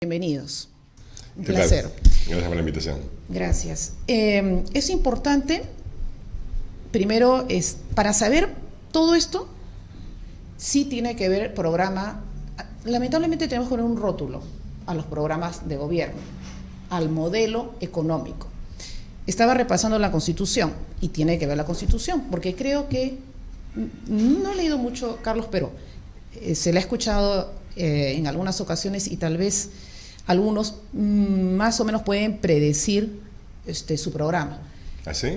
Bienvenidos. Un ¿Qué placer. tal? Gracias por la invitación. Gracias. Es importante, primero, para saber todo esto, sí tiene que ver el programa. Lamentablemente tenemos que poner un rótulo a los programas de gobierno, al modelo económico. Estaba repasando la Constitución y tiene que ver la Constitución, porque creo que, no he leído mucho, Carlos, pero se le ha escuchado en algunas ocasiones y tal vez algunos más o menos pueden predecir su programa. ¿Ah, sí?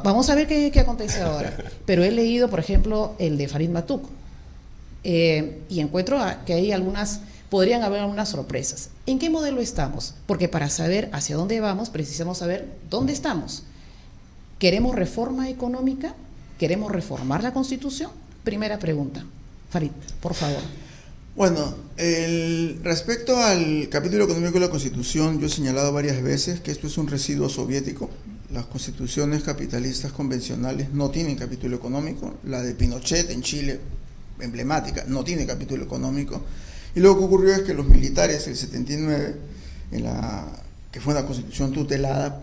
Vamos a ver qué acontece ahora. Pero he leído, por ejemplo, el de Farid Matuk, y encuentro que hay podrían haber algunas sorpresas. ¿En qué modelo estamos? Porque para saber hacia dónde vamos, precisamos saber dónde estamos. ¿Queremos reforma económica? ¿Queremos reformar la Constitución? Primera pregunta. Farid, por favor. Bueno, respecto al capítulo económico de la Constitución, yo he señalado varias veces que esto es un residuo soviético. Las constituciones capitalistas convencionales no tienen capítulo económico. La de Pinochet en Chile, emblemática, no tiene capítulo económico. Y lo que ocurrió es que los militares, el 79, que fue una constitución tutelada,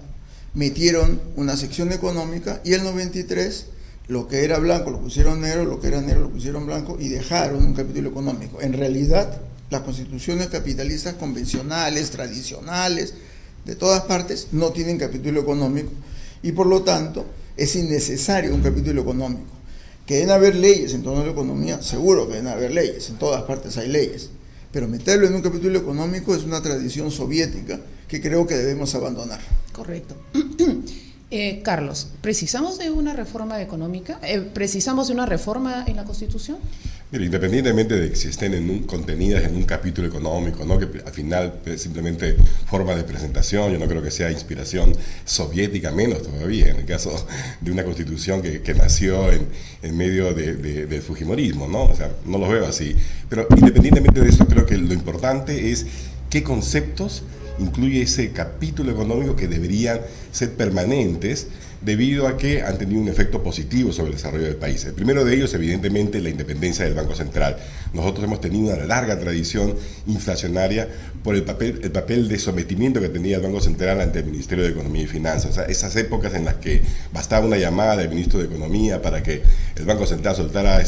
metieron una sección económica, y el 93... lo que era blanco lo pusieron negro, lo que era negro lo pusieron blanco y dejaron un capítulo económico. En realidad, las constituciones capitalistas convencionales, tradicionales, de todas partes, no tienen capítulo económico y por lo tanto es innecesario un capítulo económico. Que deben haber leyes en torno a la economía, seguro que deben haber leyes, en todas partes hay leyes, pero meterlo en un capítulo económico es una tradición soviética que creo que debemos abandonar. Correcto. Carlos, ¿precisamos de una reforma económica? ¿Precisamos de una reforma en la Constitución? Mira, independientemente de que si estén contenidas en un capítulo económico, ¿no?, que al final es simplemente forma de presentación, yo no creo que sea inspiración soviética, menos todavía, en el caso de una constitución que nació en medio del fujimorismo, ¿no? O sea, no lo veo así. Pero independientemente de eso, creo que lo importante es qué conceptos incluye ese capítulo económico que deberían ser permanentes debido a que han tenido un efecto positivo sobre el desarrollo del país. El primero de ellos, evidentemente, la independencia del Banco Central. Nosotros hemos tenido una larga tradición inflacionaria por el papel de sometimiento que tenía el Banco Central ante el Ministerio de Economía y Finanzas. O sea, esas épocas en las que bastaba una llamada del ministro de Economía para que el Banco Central soltara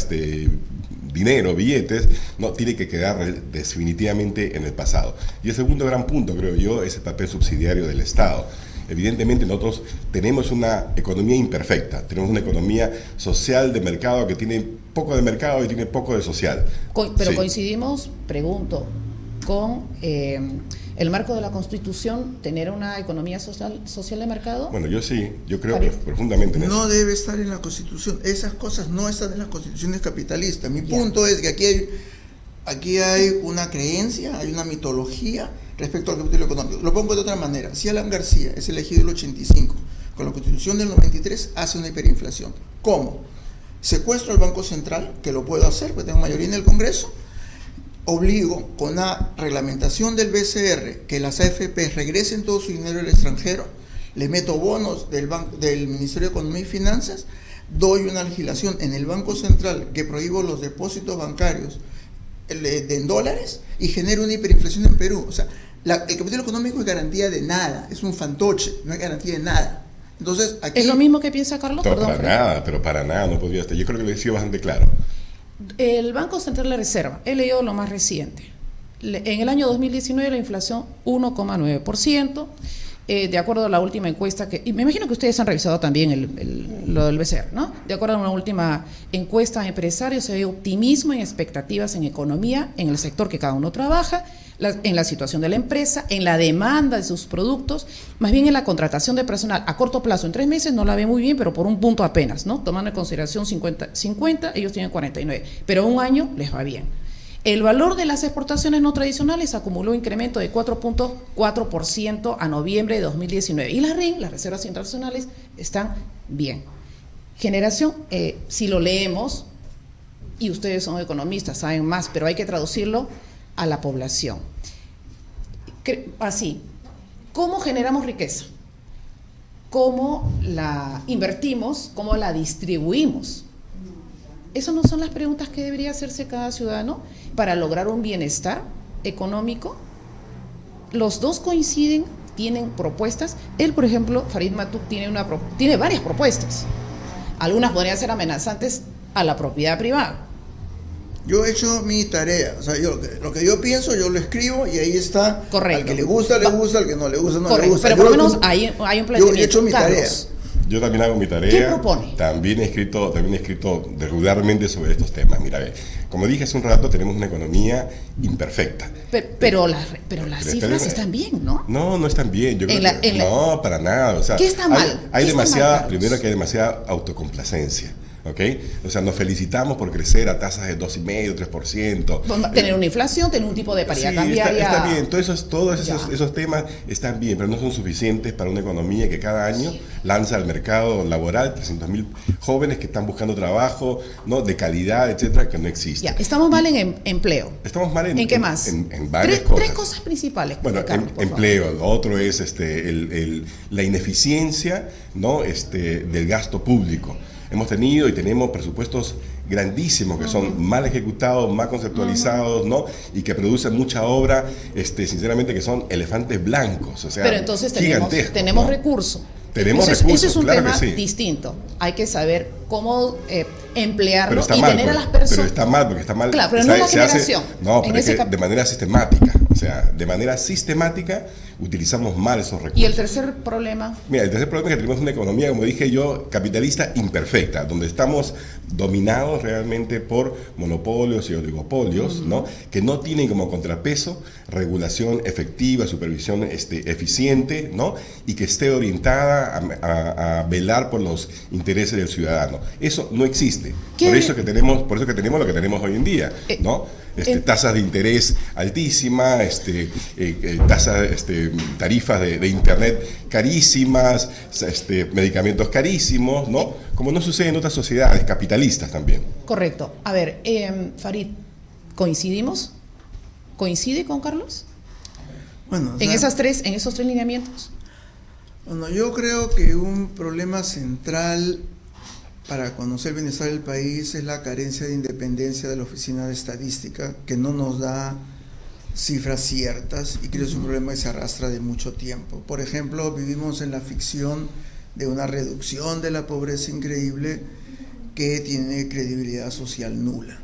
dinero, billetes, no, tiene que quedar definitivamente en el pasado. Y el segundo gran punto, creo yo, es el papel subsidiario del Estado. Evidentemente nosotros tenemos una economía imperfecta, tenemos una economía social de mercado que tiene poco de mercado y tiene poco de social. Pero sí. Coincidimos, pregunto, con el marco de la Constitución, tener una economía social de mercado. Bueno, yo creo profundamente en eso. No debe estar en la Constitución, esas cosas no están en las constituciones capitalistas. Mi punto es que aquí hay una creencia, hay una mitología respecto al capítulo económico. Lo pongo de otra manera. Si Alan García es elegido en el 85, con la Constitución del 93 hace una hiperinflación. ¿Cómo? Secuestro al Banco Central, que lo puedo hacer, porque tengo mayoría en el Congreso. Obligo con una reglamentación del BCR que las AFP regresen todo su dinero al extranjero, le meto bonos del Ministerio de Economía y Finanzas, doy una legislación en el Banco Central que prohíbo los depósitos bancarios en dólares y genero una hiperinflación en Perú. O sea, el capítulo económico es garantía de nada, es un fantoche, no es garantía de nada. Entonces, aquí... ¿Es lo mismo que piensa Carlos? Pero para nada, no podría estar. Yo creo que lo he sido bastante claro. El Banco Central de Reserva, he leído lo más reciente. En el año 2019 la inflación 1,9%, de acuerdo a la última encuesta y me imagino que ustedes han revisado también lo del BCR, ¿no? De acuerdo a una última encuesta a empresarios, se ve optimismo y expectativas en economía, en el sector que cada uno trabaja, en la situación de la empresa, en la demanda de sus productos, más bien en la contratación de personal a corto plazo. En 3 meses no la ve muy bien, pero por un punto apenas, ¿no? Tomando en consideración 50, ellos tienen 49, pero un año les va bien. El valor de las exportaciones no tradicionales acumuló un incremento de 4.4% a noviembre de 2019. Y las RIN, las reservas internacionales, están bien. Generación, si lo leemos, y ustedes son economistas, saben más, pero hay que traducirlo a la población. Así, ¿cómo generamos riqueza? ¿Cómo la invertimos? ¿Cómo la distribuimos? ¿Esas no son las preguntas que debería hacerse cada ciudadano para lograr un bienestar económico? los dos coinciden, tienen propuestas. Él, por ejemplo, Farid Matuk, tiene varias propuestas. Algunas podrían ser amenazantes a la propiedad privada. Yo he hecho mi tarea, o sea, lo que yo pienso, yo lo escribo y ahí está. Correcto. Al que le gusta, le gusta, al que no le gusta, no le gusta. Pero por lo menos hay un planteamiento. Yo he hecho mi tarea. Carlos, Yo también hago mi tarea. ¿qué propone? También he escrito regularmente sobre estos temas. Mira, como dije hace un rato, tenemos una economía imperfecta. Pero las cifras están bien, ¿no? No, no están bien. Yo creo no, para nada. O sea, ¿qué está mal? Hay ¿Qué está demasiada, mal, primero que hay demasiada autocomplacencia. ¿Ok? O sea, nos felicitamos por crecer a tasas de 2,5%, 3%. Tener una inflación, tener un tipo de paridad Sí, cambiaria. está bien, todos esos temas están bien, pero no son suficientes para una economía que cada año lanza al mercado laboral 300.000 jóvenes que están buscando trabajo, ¿no? De calidad, etcétera, que no existe. Ya, estamos mal en empleo. Estamos mal en qué más? En varias cosas. Tres cosas principales. Bueno, Carlos, empleo, lo otro es la ineficiencia, ¿no? Del gasto público. Hemos tenido y tenemos presupuestos grandísimos que son mal ejecutados, mal conceptualizados, ¿no? Y que producen mucha obra, sinceramente, que son elefantes blancos, o sea, pero entonces tenemos ¿no? recursos. Tenemos recursos, ese es un claro tema que sí. distinto. Hay que saber cómo emplearlo y mal, tener a las personas. Pero está mal, porque está mal. Claro, pero no es la generación. No, pero es que de manera sistemática. O sea, de manera sistemática utilizamos mal esos recursos. ¿Y el tercer problema? Mira, el tercer problema es que tenemos una economía, como dije yo, capitalista imperfecta, donde estamos dominados realmente por monopolios y oligopolios, ¿no? Que no tienen como contrapeso regulación efectiva, supervisión eficiente, ¿no? Y que esté orientada a velar por los intereses del ciudadano. Eso no existe. Por eso que tenemos lo que tenemos hoy en día, ¿no? Tasas de interés altísimas, tarifas de internet carísimas, medicamentos carísimos, ¿no? Como no sucede en otras sociedades capitalistas también. Correcto. A ver, Farid, ¿coincidimos? ¿Coincide con Carlos? Bueno, en esos tres lineamientos. Bueno, yo creo que un problema central para conocer el bienestar del país es la carencia de independencia de la Oficina de Estadística, que no nos da cifras ciertas y que es un problema que se arrastra de mucho tiempo. Por ejemplo, vivimos en la ficción de una reducción de la pobreza increíble que tiene credibilidad social nula.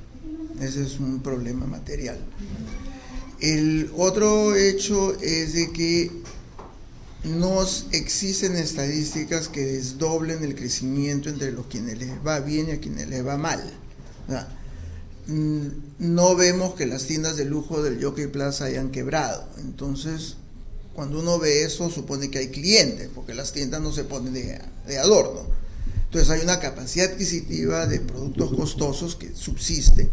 Ese es un problema material. El otro hecho es de que no existen estadísticas que desdoblen el crecimiento entre los quienes les va bien y a quienes les va mal. O sea, no vemos que las tiendas de lujo del Jockey Plaza hayan quebrado. Entonces, cuando uno ve eso, supone que hay clientes, porque las tiendas no se ponen de adorno. Entonces, hay una capacidad adquisitiva de productos costosos que subsiste,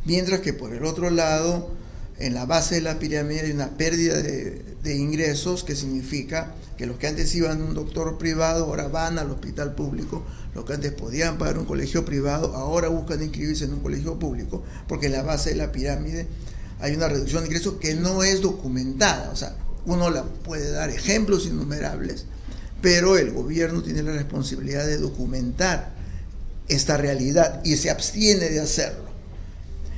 mientras que por el otro lado, en la base de la pirámide hay una pérdida de ingresos, que significa que los que antes iban a un doctor privado ahora van al hospital público, los que antes podían pagar un colegio privado ahora buscan inscribirse en un colegio público, porque en la base de la pirámide hay una reducción de ingresos que no es documentada. O sea, uno la puede dar ejemplos innumerables, pero el gobierno tiene la responsabilidad de documentar esta realidad y se abstiene de hacerlo.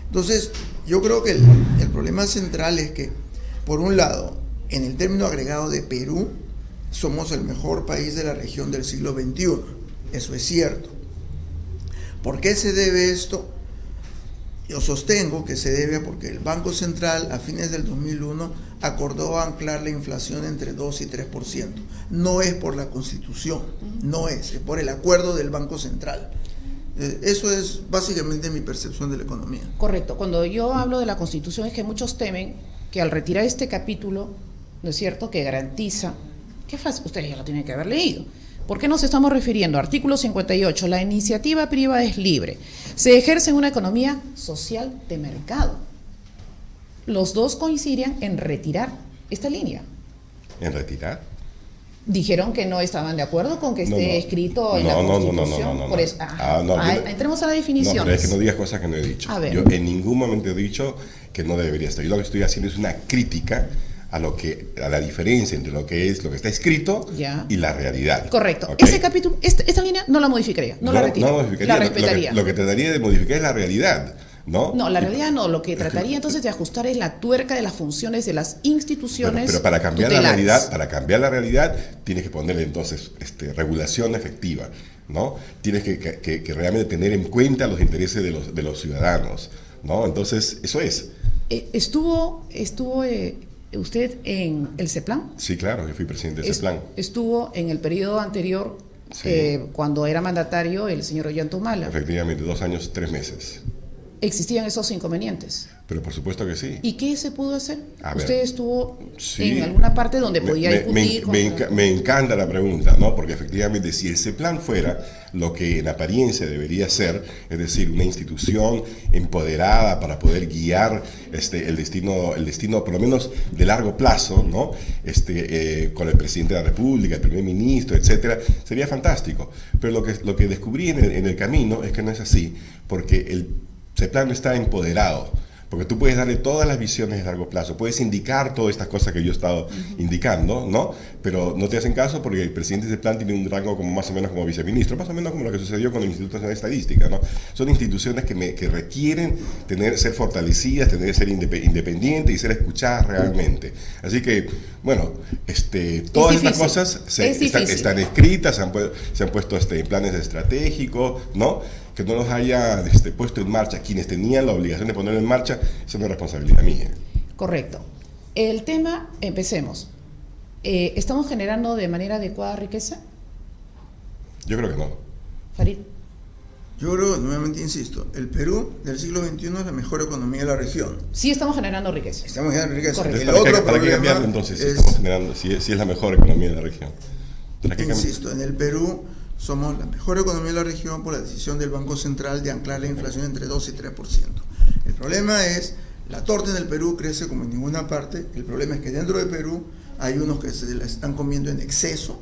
Entonces, yo creo que el problema central es que, por un lado, en el término agregado de Perú, somos el mejor país de la región del siglo XXI. Eso es cierto. ¿Por qué se debe esto? Yo sostengo que se debe porque el Banco Central, a fines del 2001, acordó anclar la inflación entre 2 y 3%. No es por la Constitución, es por el acuerdo del Banco Central. Eso es básicamente mi percepción de la economía. Correcto. Cuando yo hablo de la Constitución es que muchos temen que al retirar este capítulo, ¿no es cierto?, que garantiza, qué fácil, ustedes ya lo tienen que haber leído. ¿Por qué nos estamos refiriendo? Artículo 58, la iniciativa privada es libre. Se ejerce en una economía social de mercado. Los dos coincidían en retirar esta línea. ¿En retirar? Dijeron que no estaban de acuerdo con que esté escrito en la Constitución. No. Por eso, entremos a la definición. No, pero es que no digas cosas que no he dicho. Yo en ningún momento he dicho que no debería estar. Yo lo que estoy haciendo es una crítica a la diferencia entre lo que está escrito y la realidad. Correcto. ¿Okay? Ese capítulo, esta línea no la modificaría, no la retiraría. No la modificaría. La respetaría. Lo que trataría de modificar es la realidad. ¿no? No, la realidad no. Lo que trataría entonces de ajustar es la tuerca de las funciones de las instituciones. Pero para cambiar tutelares. para cambiar la realidad, tienes que ponerle entonces regulación efectiva, ¿no? Tienes que realmente tener en cuenta los intereses de los ciudadanos, ¿no? Entonces, eso es. ¿Estuvo usted en el CEPLAN? Sí, claro, yo fui presidente del CEPLAN. Estuvo en el periodo anterior, Sí. cuando era mandatario el señor Ollantumala. Efectivamente, 2 años, 3 meses. ¿Existían esos inconvenientes? Pero por supuesto que sí. ¿Y qué se pudo hacer? A ver. ¿Usted estuvo Sí. en alguna parte donde podía discutir? Me encanta la pregunta, ¿no? Porque efectivamente, si el CEPLAN fuera lo que en apariencia debería ser, es decir, una institución empoderada para poder guiar el destino por lo menos de largo plazo, ¿no? Con el presidente de la República, el primer ministro, etcétera, sería fantástico. Pero lo que descubrí en el camino es que no es así, porque el CEPLAN no está empoderado. Porque tú puedes darle todas las visiones de largo plazo, puedes indicar todas estas cosas que yo he estado indicando, ¿no? Pero no te hacen caso porque el presidente del plan tiene un rango como más o menos como viceministro, más o menos como lo que sucedió con el Instituto Nacional de Estadística, ¿no? Son instituciones que requieren ser fortalecidas, ser independientes y ser escuchadas realmente. Así que, bueno, todas estas cosas están escritas, se han puesto en planes estratégicos, ¿no? Que no los haya puesto en marcha quienes tenían la obligación de ponerlo en marcha, eso no es responsabilidad mía. Correcto. El tema, empecemos. ¿Estamos generando de manera adecuada riqueza? Yo creo que no. Farid. Yo creo, nuevamente insisto, el Perú del siglo XXI es la mejor economía de la región. Sí estamos generando riqueza. Estamos generando riqueza. Correcto. El otro ¿Para qué cambiarlo problema entonces? es, Estamos generando, si es la mejor economía de la región. insisto, en el Perú somos la mejor economía de la región por la decisión del Banco Central de anclar la inflación entre 2 y 3%. El problema es, la torta en el Perú crece como en ninguna parte. El problema es que dentro de Perú hay unos que se la están comiendo en exceso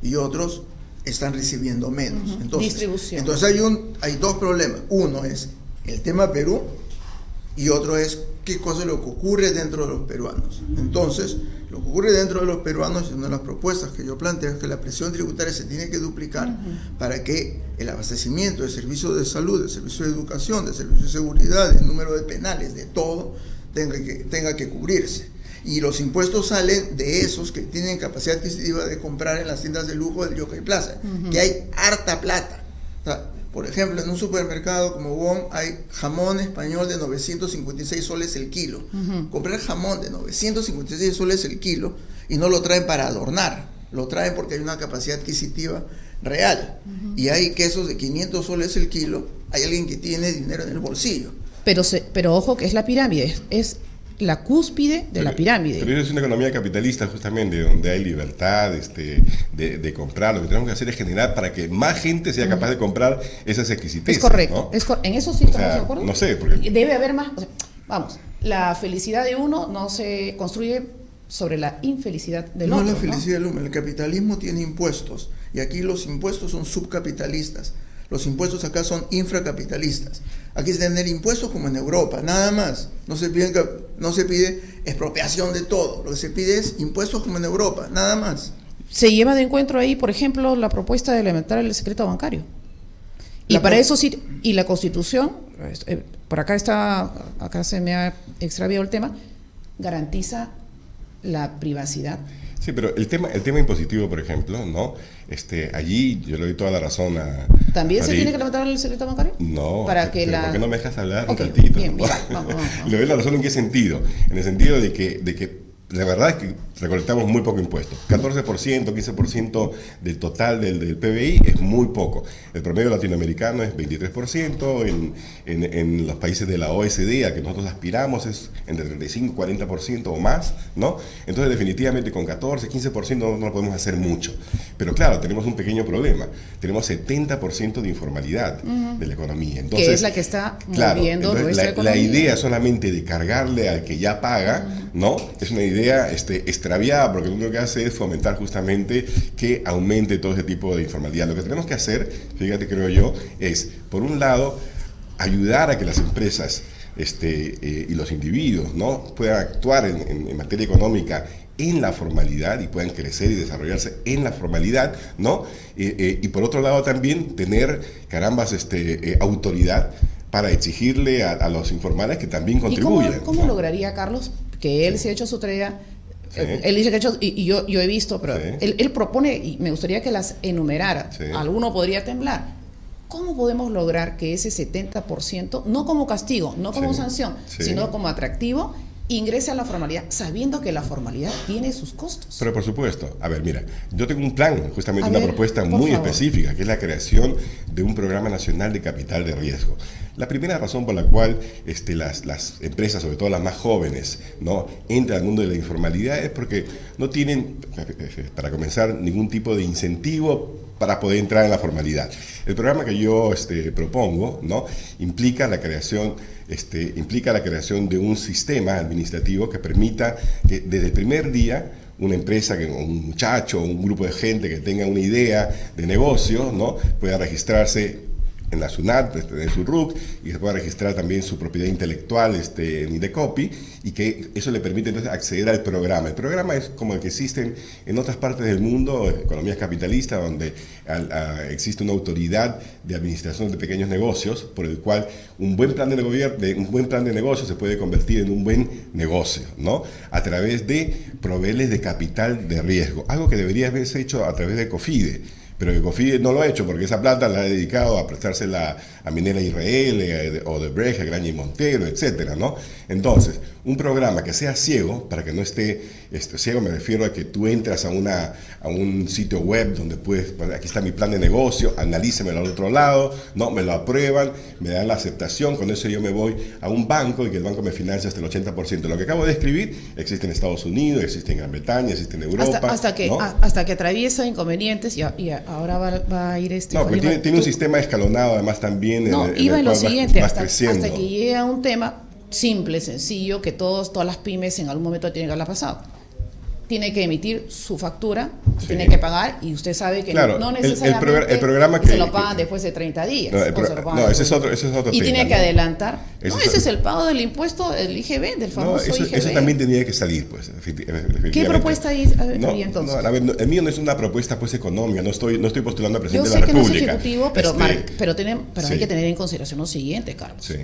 y otros están recibiendo menos. Distribución. Entonces hay dos problemas. Uno es el tema Perú y otro es qué cosa es lo que ocurre dentro de los peruanos. Entonces, lo que ocurre dentro de los peruanos, una de las propuestas que yo planteo es que la presión tributaria se tiene que duplicar para que el abastecimiento de servicios de salud, de servicios de educación, de servicios de seguridad, el número de penales, de todo, tenga que cubrirse. Y los impuestos salen de esos que tienen capacidad adquisitiva de comprar en las tiendas de lujo del Yokai Plaza, que hay harta plata. O sea, por ejemplo, en un supermercado como WOM hay jamón español de 956 soles el kilo. Comprar jamón de 956 soles el kilo y no lo traen para adornar, lo traen porque hay una capacidad adquisitiva real. Y hay quesos de 500 soles el kilo, hay alguien que tiene dinero en el bolsillo. Pero ojo que es la pirámide, es la cúspide de la pirámide. Pero es una economía capitalista justamente, donde hay libertad de comprar. Lo que tenemos que hacer es generar para que más gente sea capaz de comprar esas exquisiteces. Es correcto, ¿no? en eso sí estamos de acuerdo. No sé, porque debe haber más. Vamos, la felicidad de uno no se construye sobre la infelicidad del otro. No la felicidad del uno, el capitalismo tiene impuestos y aquí los impuestos son subcapitalistas. Los impuestos acá son infracapitalistas. Aquí es tener impuestos como en Europa, nada más. No se pide expropiación de todo. Lo que se pide es impuestos como en Europa, nada más. Se lleva de encuentro ahí, por ejemplo, la propuesta de elementar el secreto bancario. Y para eso sí, y la Constitución, por acá se me ha extraviado el tema, garantiza la privacidad. sí, pero el tema impositivo, por ejemplo, ¿no? Allí yo le doy toda la razón a ¿También Farid. se tiene que levantar el secreto bancario? No, para que ¿por qué no me dejas hablar Okay, un ratito? bien, vamos. Le doy la razón en qué sentido. En el sentido de que la verdad es que recolectamos muy poco impuesto. 14%, 15% del total del PBI es muy poco. El promedio latinoamericano es 23%, en los países de la OSD a que nosotros aspiramos es entre 35 y 40% o más, ¿no? Entonces definitivamente con 14, 15% no lo podemos hacer mucho. Pero claro, tenemos un pequeño problema. Tenemos 70% de informalidad de la economía. Entonces, que es la que está claro, moviendo entonces, nuestra economía. la idea solamente de cargarle al que ya paga, ¿no? Es una idea extraviada, porque lo único que hace es fomentar justamente que aumente todo ese tipo de informalidad. Lo que tenemos que hacer, fíjate, creo yo, es, por un lado, ayudar a que las empresas y los individuos, ¿no? puedan actuar en materia económica en la formalidad y puedan crecer y desarrollarse en la formalidad, ¿no? Y por otro lado también tener, autoridad para exigirle a los informales que también contribuyan. ¿Y cómo lograría, Carlos, que él se ha hecho su tarea? Sí. Él dice que ha hecho, y yo he visto, pero sí. él propone, y me gustaría que las enumerara. Sí. Alguno podría temblar. ¿Cómo podemos lograr que ese 70%, no como castigo, no como sanción, sino como atractivo, ingrese a la formalidad, sabiendo que la formalidad tiene sus costos? Pero por supuesto, a ver, mira, yo tengo un plan, justamente una propuesta muy específica, que es la creación de un programa nacional de capital de riesgo. La primera razón por la cual las empresas, sobre todo las más jóvenes, ¿no?, entran al mundo de la informalidad es porque no tienen, para comenzar, ningún tipo de incentivo para poder entrar en la formalidad. El programa que yo propongo, ¿no?, implica la creación de un sistema administrativo que permita que desde el primer día una empresa, un muchacho, un grupo de gente que tenga una idea de negocio, ¿no?, pueda registrarse en la SUNAT, en su RUC, y se pueda registrar también su propiedad intelectual en Indecopi, y que eso le permite entonces acceder al programa. El programa es como el que existen en otras partes del mundo, economías capitalistas, donde existe una autoridad de administración de pequeños negocios, por el cual un buen plan de negocio se puede convertir en un buen negocio, ¿no?, a través de proveerles de capital de riesgo, algo que debería haberse hecho a través de COFIDE. Pero que COFIDE no lo ha hecho porque esa plata la ha dedicado a prestársela a Minera Israel, o de Brecht, Graña y Montero, etcétera, ¿no? Entonces, un programa que sea ciego, para que no esté ciego, me refiero a que tú entras a un sitio web donde puedes, aquí está mi plan de negocio, analícemelo al otro lado, no, me lo aprueban, me dan la aceptación, con eso yo me voy a un banco y que el banco me financia hasta el 80%. Lo que acabo de describir existe en Estados Unidos, existe en Gran Bretaña, existe en Europa. Hasta que atraviesa inconvenientes y ahora va a ir No, pero tiene un sistema escalonado además también. Iba en lo siguiente, hasta que llegue a un tema simple, sencillo, que todas las pymes en algún momento tienen que haberla pasado. Tiene que emitir su factura, tiene que pagar, y usted sabe que no necesariamente el programa se lo pagan después de 30 días. Ese es otro y tema, tiene que adelantar. Ese es el pago del impuesto, del IGB, del famoso IGB. Eso también tenía que salir, pues. ¿Qué propuesta hay entonces? A ver, el mío no es una propuesta pues económica, no estoy postulando a presidente de la República. Yo sé que no es ejecutivo, pero hay que tener en consideración lo siguiente, Carlos. Sí.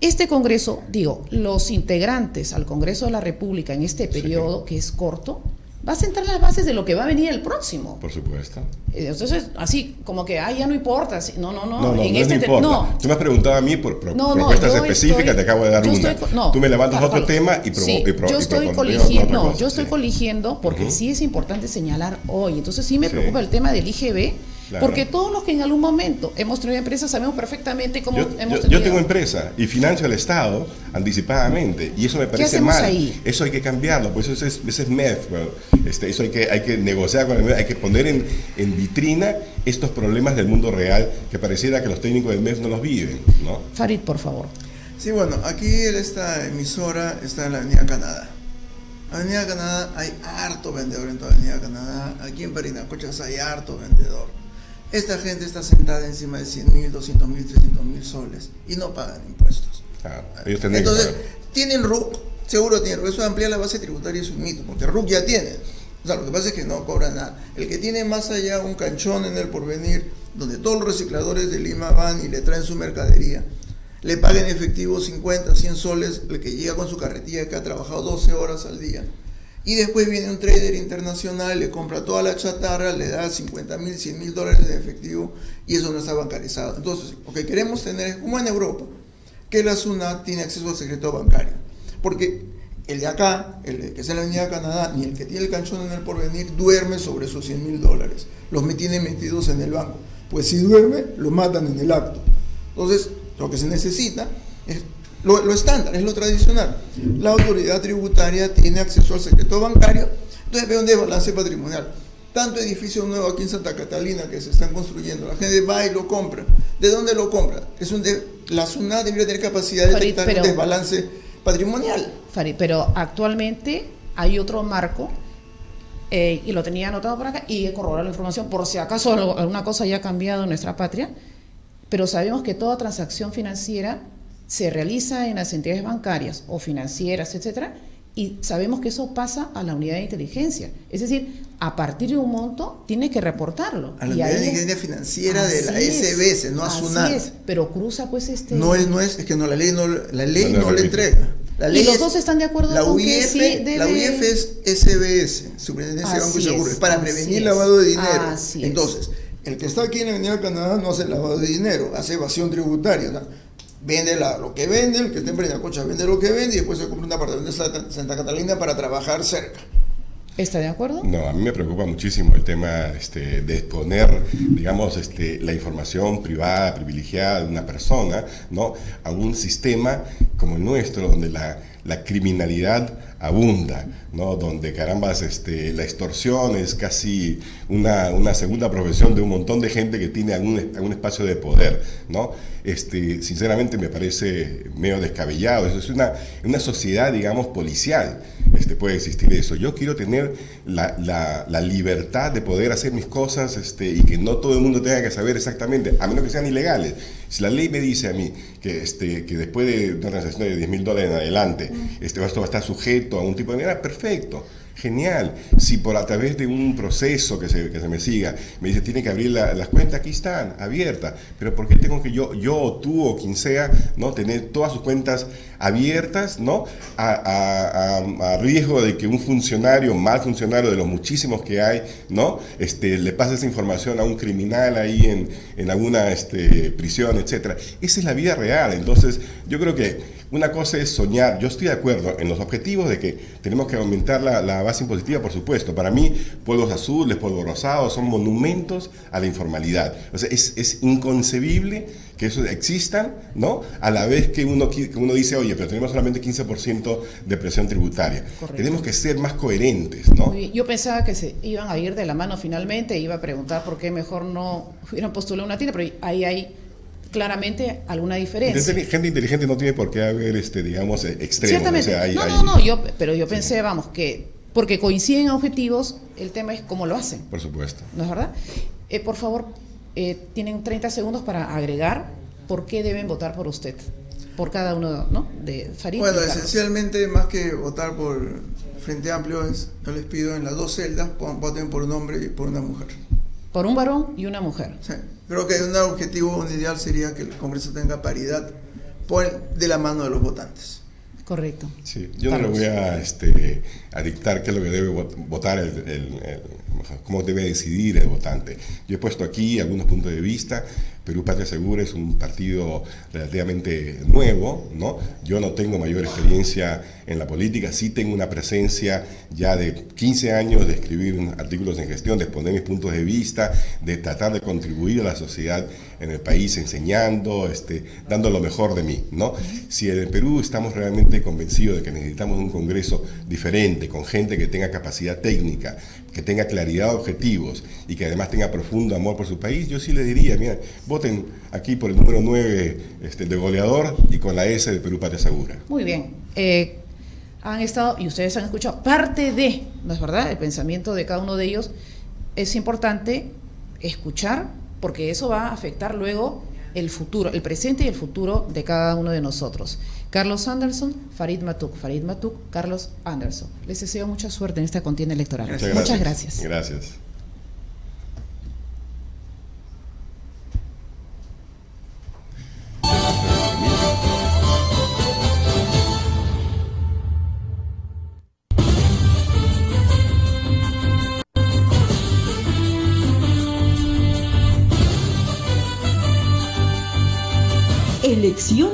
Este Congreso, los integrantes al Congreso de la República en este periodo, que es corto, va a sentar las bases de lo que va a venir el próximo. Por supuesto. Entonces, así como que, ya no importa. No importa. Tú me has preguntado a mí por propuestas específicas, te acabo de dar una. Tú me levantas otro tema y yo estoy coligiendo porque sí es importante señalar hoy. Entonces sí me preocupa el tema del IGB. Claro. Porque todos los que en algún momento hemos tenido empresas sabemos perfectamente cómo hemos tenido. Yo tengo empresa y financio al Estado anticipadamente, y eso me parece mal. Ahí? Eso hay que cambiarlo, pues eso es MEF. Eso hay que negociar con el MEF, hay que poner en vitrina estos problemas del mundo real que pareciera que los técnicos del MEF no los viven, ¿no? Farid, por favor. Sí, bueno, aquí esta emisora está en la Avenida Canadá. Avenida Canadá hay harto vendedor en toda Avenida Canadá. Aquí en Parinacochas hay harto vendedor. Esta gente está sentada encima de 100.000, 200.000, 300.000 soles y no pagan impuestos. Entonces, tienen RUC, seguro tienen RUC. Eso de ampliar la base tributaria es un mito, porque RUC ya tienen. O sea, lo que pasa es que no cobran nada. El que tiene más allá un canchón en el Porvenir, donde todos los recicladores de Lima van y le traen su mercadería, le pagan efectivo 50, 100 soles, el que llega con su carretilla que ha trabajado 12 horas al día. Y después viene un trader internacional, le compra toda la chatarra, le da 50.000, 100.000 dólares de efectivo, y eso no está bancarizado. Entonces, lo que queremos tener es, como en Europa, que la SUNAT tiene acceso al secreto bancario. Porque el de acá, el que está en la Avenida Canadá, ni el que tiene el canchón en el Porvenir, duerme sobre esos 100.000 dólares. Los tiene metidos en el banco. Pues si duerme, lo matan en el acto. Entonces, lo que se necesita es lo estándar, es lo tradicional. La autoridad tributaria tiene acceso al secreto bancario, entonces ve un desbalance patrimonial. Tanto edificio nuevo aquí en Santa Catalina que se están construyendo, la gente va y lo compra. ¿De dónde lo compra? La SUNAT debería tener capacidad de detectar un desbalance patrimonial. Farid, pero actualmente hay otro marco, y lo tenía anotado por acá, y he corroborado la información, por si acaso alguna cosa haya cambiado en nuestra patria, pero sabemos que toda transacción financiera se realiza en las entidades bancarias o financieras, etcétera, Y sabemos que eso pasa a la unidad de inteligencia. Es decir, a partir de un monto tiene que reportarlo. A la Y unidad de ahí inteligencia financiera de la así es, SBS, no a así SUNAT. es, pero cruza pues No es que no, la ley no le permite. entrega. La ley y los dos están de acuerdo la con UIF, que sí debe... La UIF es SBS, Superintendencia de Banco y Así Seguro, es, es para así prevenir es, lavado de dinero. así es. Entonces, el que está aquí en la Avenida del Canadá no hace lavado de dinero, hace evasión tributaria. O sea, vende lo que vende, el que está en Perenacocha vende lo que vende y después se compra un apartamento en Santa Catalina para trabajar cerca. ¿Está de acuerdo? No, a mí me preocupa muchísimo el tema de exponer, digamos, la información privada, privilegiada de una persona, ¿no?, a un sistema como el nuestro, donde la criminalidad abunda, ¿no?, donde carambas la extorsión es casi una segunda profesión de un montón de gente que tiene algún espacio de poder, ¿no? Sinceramente me parece medio descabellado. Eso es una sociedad, digamos, policial. Puede existir eso. Yo quiero tener la libertad de poder hacer mis cosas y que no todo el mundo tenga que saber exactamente, a menos que sean ilegales. Si la ley me dice a mí que después de una transacción de $10,000 en adelante, esto va a estar sujeto a un tipo de medida, perfecto. Genial. Si por a través de un proceso que se me siga, me dice tiene que abrir las cuentas, aquí están, abiertas. Pero ¿por qué tengo que yo o tú o quien sea, ¿no?, tener todas sus cuentas abiertas, ¿no?, a riesgo de que un funcionario, mal funcionario de los muchísimos que hay, ¿no?, le pase esa información a un criminal ahí en alguna prisión, etcétera? Esa es la vida real. Entonces, yo creo que una cosa es soñar. Yo estoy de acuerdo en los objetivos de que tenemos que aumentar la base impositiva, por supuesto. Para mí, pueblos azules, pueblos rosados, son monumentos a la informalidad. O sea, es inconcebible que eso existan, ¿no?, a la vez que uno dice, oye, pero tenemos solamente 15% de presión tributaria. Correcto. Tenemos que ser más coherentes, ¿no? Yo pensaba que se iban a ir de la mano finalmente, iba a preguntar por qué mejor no hubieran postulado una tienda, pero ahí hay claramente alguna diferencia. Gente inteligente no tiene por qué haber, digamos, extremos. Ciertamente. O sea, No, yo pensé, vamos, que porque coinciden objetivos, el tema es cómo lo hacen. Por supuesto. ¿No es verdad? Por favor, tienen 30 segundos para agregar por qué deben votar por usted, por cada uno, ¿no?, de Farid. Bueno, y Carlos. esencialmente, más que votar por Frente Amplio, yo les pido en las dos celdas, voten por un hombre y por una mujer. Por un varón y una mujer. Sí. Creo que un objetivo, un ideal sería que el Congreso tenga paridad de la mano de los votantes. Correcto. Sí, yo Carlos. no le voy a dictar qué es lo que debe votar cómo debe decidir el votante. Yo he puesto aquí algunos puntos de vista. Perú Patria Segura es un partido relativamente nuevo, ¿no? Yo no tengo mayor experiencia en la política, sí tengo una presencia ya de 15 años de escribir artículos en gestión, de exponer mis puntos de vista, de tratar de contribuir a la sociedad en el país, enseñando, dando lo mejor de mí, ¿no? Si en el Perú estamos realmente convencidos de que necesitamos un Congreso diferente, con gente que tenga capacidad técnica, que tenga claridad de objetivos y que además tenga profundo amor por su país, yo sí les diría, mira, voten aquí por el número 9 de goleador y con la S de Perú Patria Segura. Muy bien. Han estado, y ustedes han escuchado, parte de, ¿no es verdad?, el pensamiento de cada uno de ellos. Es importante escuchar, porque eso va a afectar luego el futuro, el presente y el futuro de cada uno de nosotros. Carlos Anderson, Farid Matuk, Carlos Anderson. Les deseo mucha suerte en esta contienda electoral. Muchas gracias. Gracias. Elecciones